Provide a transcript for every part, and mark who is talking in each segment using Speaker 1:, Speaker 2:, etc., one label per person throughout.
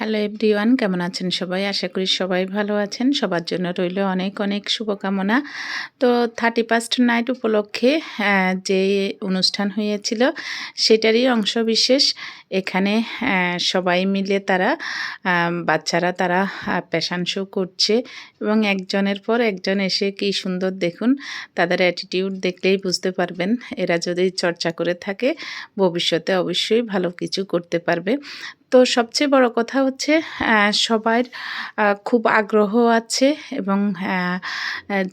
Speaker 1: Hello everyone, কেমন আছেন সবাই? আশা করি সবাই ভালো আছেন। সবার জন্য রইল অনেক অনেক শুভকামনা। তো 31st নাইট উপলক্ষে যে অনুষ্ঠান হয়েছিল সেটারই অংশবিশেষ এখানে সবাই মিলে তারা বাচ্চারা তারা প্যাশন শো করছে এবং একজনের পর একজন এসে কী সুন্দর দেখুন, তাদের অ্যাটিটিউড দেখলেই বুঝতে পারবেন এরা যদি চর্চা করে থাকে ভবিষ্যতে অবশ্যই ভালো কিছু করতে পারবে। তো সবচেয়ে বড় কথা হচ্ছে সবার খুব আগ্রহ আছে এবং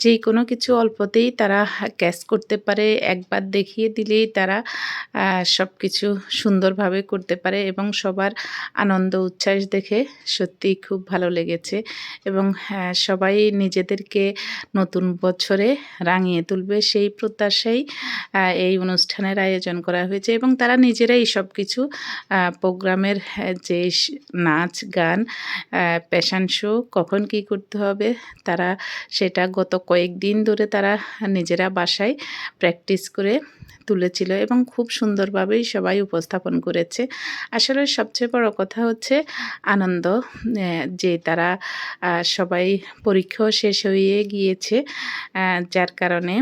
Speaker 1: যে কোনো কিছু অল্পতেই তারা ক্যাচ করতে পারে। একবার দেখিয়ে দিলেই তারা সব কিছু সুন্দরভাবে করতে পারে এবং সবার আনন্দ উচ্ছ্বাস দেখে সত্যিই খুব ভালো লেগেছে এবং সবাই নিজেদেরকে নতুন বছরে রাঙিয়ে তুলবে সেই প্রত্যাশায় এই অনুষ্ঠানের আয়োজন করা হয়েছে এবং তারা নিজেরাই সব কিছু প্রোগ্রামের যে নাচ গান প্যাশন শো কখন কী করতে হবে তারা সেটা গত কয়েকদিন ধরে তারা নিজেরা বাসায় প্র্যাকটিস করে তুলেছিল এবং খুব সুন্দরভাবেই সবাই উপস্থাপন করেছে। আসলে সবচেয়ে বড় কথা হচ্ছে আনন্দ, যে তারা সবাই পরীক্ষাও শেষ হয়ে গিয়েছে, যার কারণে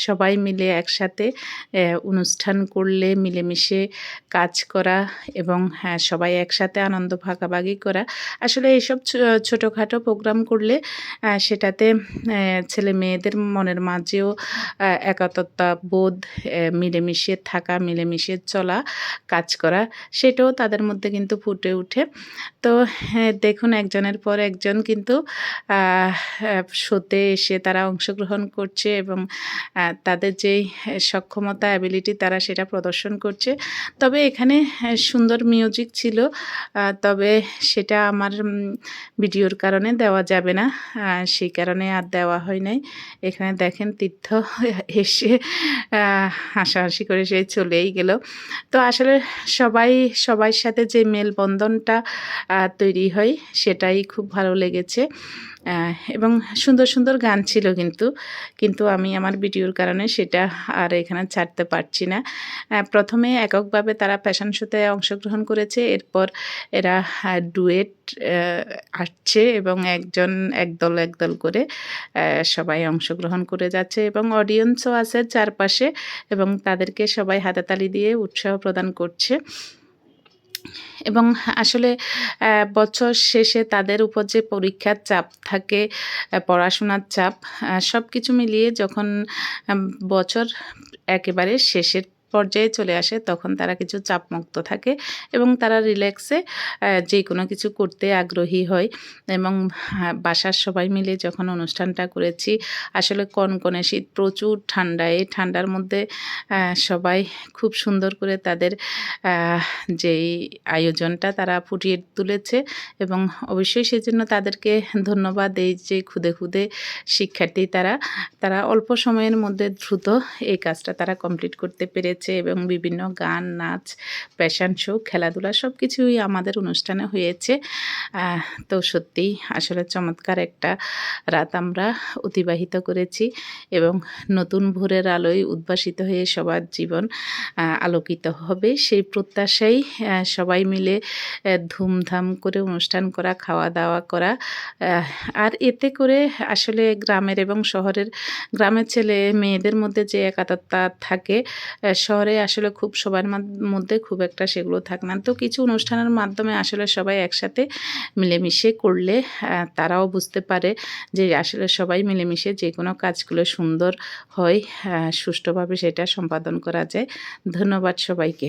Speaker 1: সবাই মিলে একসাথে অনুষ্ঠান করলে মিলেমিশে কাজ করা এবং সবাই একসাথে আনন্দ ভাগাভাগি করা। আসলে এইসব ছোটোখাটো প্রোগ্রাম করলে সেটাতে ছেলে মেয়েদের মনের মাঝেও একাত্মতা বোধ, মিলেমিশে থাকা, মিলেমিশে চলা, কাজ করা সেটাও তাদের মধ্যে কিন্তু ফুটে ওঠে। তো দেখুন একজনের পর একজন কিন্তু শোতে এসে তারা অংশগ্রহণ করছে এবং তাদের যেই সক্ষমতা অ্যাবিলিটি তারা সেটা প্রদর্শন করছে। তবে এখানে সুন্দর মিউজিক ছিল, তবে সেটা আমার ভিডিওর কারণে দেওয়া যাবে না, সেই কারণে আর দেওয়া হয় নাই। এখানে দেখেন তীর্থ এসে হাসাহাসি করে সে চলেই গেল। তো আসলে সবার সাথে যে মেলবন্ধনটা তৈরি হয় সেটাই খুব ভালো লেগেছে এবং সুন্দর সুন্দর গান ছিল কিন্তু আমি আমার ভিডিওর কারণে সেটা আর এখানে ছাড়তে পারছি না। প্রথমে এককভাবে তারা ফ্যাশন শোতে অংশগ্রহণ করেছে, এরপর এরা ডুয়েট আসছে এবং একদল করে সবাই অংশগ্রহণ করে যাচ্ছে এবং অডিয়েন্সও আছে চারপাশে এবং তাদেরকে সবাই হাততালি দিয়ে উৎসাহ প্রদান করছে। এবং আসলে বছর শেষে তাদের উপর যে পরীক্ষার চাপ থাকে, পড়াশোনার চাপ, সব কিছু মিলিয়ে যখন বছর একেবারে শেষের পর্যায়ে চলে আসে তখন তারা কিছু চাপমুক্ত থাকে এবং তারা রিল্যাক্সে যে কোনো কিছু করতে আগ্রহী হয় এবং বাসার সবাই মিলে যখন অনুষ্ঠানটা করেছি আসলে কনকনে শীত, প্রচুর ঠান্ডা, এই ঠান্ডার মধ্যে সবাই খুব সুন্দর করে তাদের যেই আয়োজনটা তারা ফুটিয়ে তুলেছে এবং অবশ্যই সেজন্য তাদেরকে ধন্যবাদ। এই যে ক্ষুদে শিক্ষার্থী তারা অল্প সময়ের মধ্যে দ্রুত এই কাজটা তারা কমপ্লিট করতে পেরেছে এবং বিভিন্ন গান, নাচ, ফ্যাশন শো, খেলাধুলা সব কিছুই আমাদের অনুষ্ঠানে হয়েছে। তো সত্যিই আসলে চমৎকার একটা রাত আমরা অতিবাহিত করেছি এবং নতুন ভোরের আলোয় উদ্ভাসিত হয়ে সবার জীবন আলোকিত হবে সেই প্রত্যাশাই সবাই মিলে ধুমধাম করে অনুষ্ঠান করা, খাওয়া দাওয়া করা। আর এতে করে আসলে গ্রামের এবং গ্রামের ছেলে মেয়েদের মধ্যে যে একাত্মতা থাকে শহরে আসলে খুব সবার মধ্যে খুব একটা সেগুলো থাকে না। তো কিছু অনুষ্ঠানের মাধ্যমে আসলে সবাই একসাথে মিলেমিশে করলে তারাও বুঝতে পারে যে আসলে সবাই মিলেমিশে যে কোনো কাজগুলো সুন্দর হয়, সুষ্ঠুভাবে সেটা সম্পাদন করা যায়। ধন্যবাদ সবাইকে।